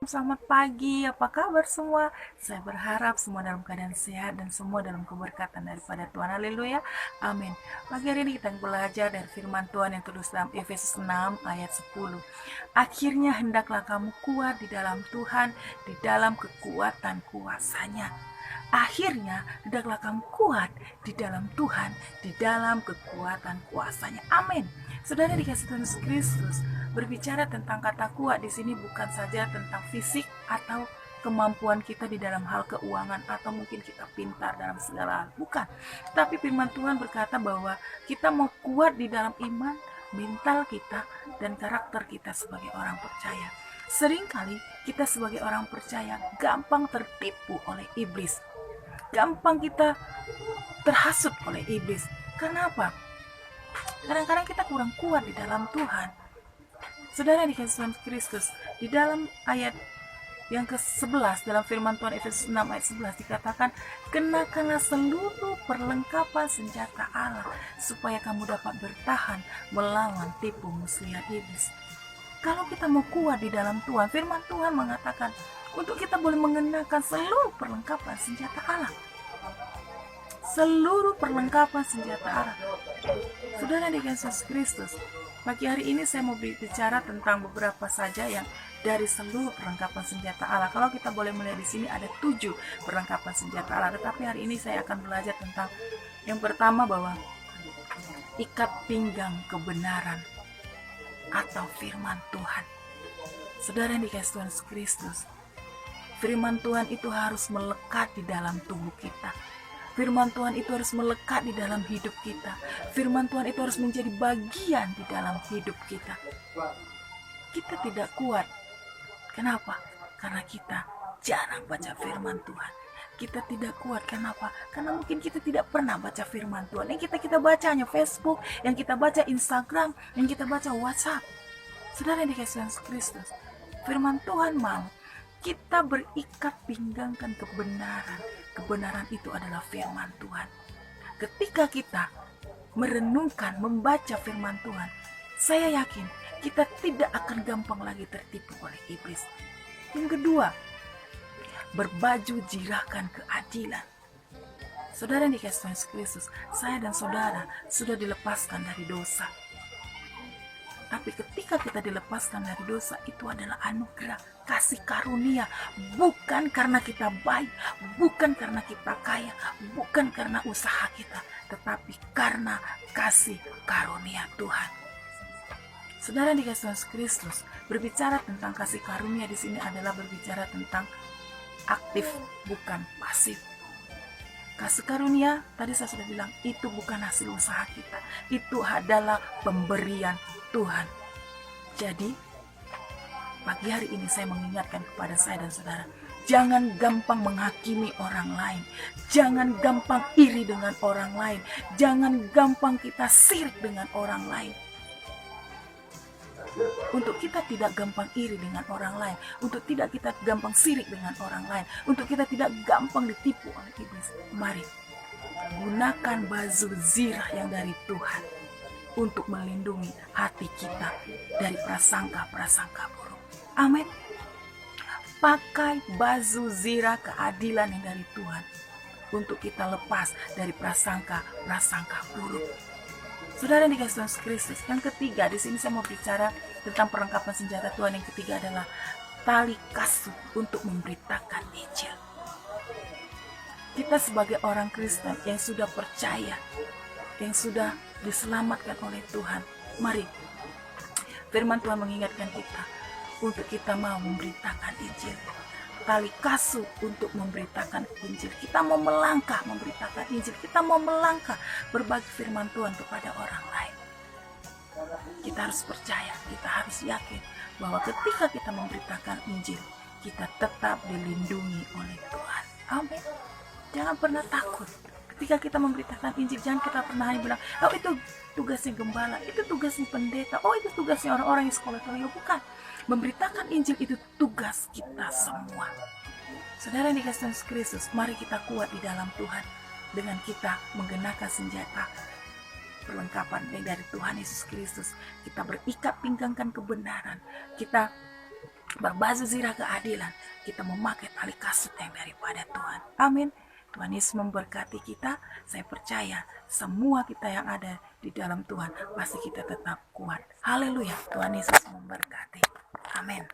Selamat pagi, apa kabar semua? Saya berharap semua dalam keadaan sehat dan semua dalam keberkatan daripada Tuhan. Haleluya, amin. Pagi hari ini kita belajar dari firman Tuhan yang tertulis dalam Efesus 6 ayat 10. Akhirnya hendaklah kamu kuat di dalam Tuhan, di dalam kekuatan kuasanya. Akhirnya hendaklah kamu kuat di dalam Tuhan, di dalam kekuatan kuasanya. Amin. Saudara dikasih Tuhan Yesus Kristus, berbicara tentang kata kuat di sini bukan saja tentang fisik atau kemampuan kita di dalam hal keuangan atau mungkin kita pintar dalam segala hal. Bukan. Tapi firman Tuhan berkata bahwa kita mau kuat di dalam iman, mental kita, dan karakter kita sebagai orang percaya. Seringkali kita sebagai orang percaya gampang tertipu oleh iblis. Gampang kita terhasut oleh iblis. Karena apa? Kadang-kadang kita kurang kuat di dalam Tuhan. Saudara dikasih Tuhan Kristus, di dalam ayat yang ke-11 dalam firman Tuhan Efesus 6 ayat 11 dikatakan, kenakanlah seluruh perlengkapan senjata Allah supaya kamu dapat bertahan melawan tipu muslihat iblis. Kalau kita mau kuat di dalam Tuhan, firman Tuhan mengatakan untuk kita boleh mengenakan seluruh perlengkapan senjata Allah. Seluruh perlengkapan senjata Allah. Saudara dikasih Yesus Kristus, pagi hari ini saya mau bicara tentang beberapa saja yang dari seluruh perlengkapan senjata Allah. Kalau kita boleh melihat di sini ada 7 perlengkapan senjata Allah. Tetapi hari ini saya akan belajar tentang yang pertama bahwa ikat pinggang kebenaran atau firman Tuhan. Saudara yang dikasih Tuhan Yesus Kristus, firman Tuhan itu harus melekat di dalam tubuh kita. Firman Tuhan itu harus melekat di dalam hidup kita. Firman Tuhan itu harus menjadi bagian di dalam hidup kita. Kita tidak kuat. Kenapa? Karena kita jarang baca firman Tuhan. Kita tidak kuat. Kenapa? Karena mungkin kita tidak pernah baca firman Tuhan. Yang kita baca hanya Facebook, yang kita baca Instagram, yang kita baca WhatsApp. Saudara yang dikasih Yesus Kristus, firman Tuhan mau kita berikat pinggangkan kebenaran. Kebenaran itu adalah firman Tuhan. Ketika kita merenungkan, membaca firman Tuhan, saya yakin kita tidak akan gampang lagi tertipu oleh iblis. Yang kedua, berbaju jirakan keadilan. Saudara yang dikasih Tuhan Yesus Kristus, saya dan saudara sudah dilepaskan dari dosa. Tapi ketika kita dilepaskan dari dosa, itu adalah anugerah, kasih karunia. Bukan karena kita baik, bukan karena kita kaya, bukan karena usaha kita, tetapi karena kasih karunia Tuhan. Saudara dikasih Yesus Kristus, berbicara tentang kasih karunia di sini adalah berbicara tentang aktif, bukan pasif. Kasih karunia, tadi saya sudah bilang, itu bukan hasil usaha kita. Itu adalah pemberian Tuhan. Jadi, pagi hari ini saya mengingatkan kepada saya dan saudara, jangan gampang menghakimi orang lain. Jangan gampang iri dengan orang lain. Jangan gampang kita sirik dengan orang lain. Untuk kita tidak gampang iri dengan orang lain, untuk tidak kita gampang sirik dengan orang lain, untuk kita tidak gampang ditipu oleh iblis, mari gunakan baju zirah yang dari Tuhan untuk melindungi hati kita dari prasangka-prasangka buruk. Amin. Pakai baju zirah keadilan yang dari Tuhan untuk kita lepas dari prasangka-prasangka buruk. Saudara yang dikasih Tuhan Kristus, yang ketiga di sini saya mau bicara tentang perlengkapan senjata Tuhan. Yang ketiga adalah tali kasut untuk memberitakan Injil. Kita sebagai orang Kristen yang sudah percaya, yang sudah diselamatkan oleh Tuhan, mari firman Tuhan mengingatkan kita untuk kita mau memberitakan Injil. Tali kasut untuk memberitakan Injil. Kita mau melangkah memberitakan Injil. Kita mau melangkah berbagi firman Tuhan kepada orang lain. Kita harus percaya, kita harus yakin bahwa ketika kita memberitakan Injil, kita tetap dilindungi oleh Tuhan. Amin. Jangan pernah takut. Ketika kita memberitakan Injil, jangan kita pernah hanya bilang, oh itu tugasnya gembala, itu tugasnya pendeta, oh itu tugasnya orang-orang yang sekolah teologi. Bukan. Memberitakan Injil itu tugas kita semua. Saudara yang dikasih Yesus Kristus, mari kita kuat di dalam Tuhan dengan kita menggunakan senjata perlengkapan yang dari Tuhan Yesus Kristus. Kita berikat pinggangkan kebenaran. Kita berbaju zirah keadilan, kita memakai tali kasut yang daripada Tuhan. Amin. Tuhan Yesus memberkati kita. Saya percaya semua kita yang ada di dalam Tuhan pasti kita tetap kuat. Haleluya. Tuhan Yesus memberkati. Amin.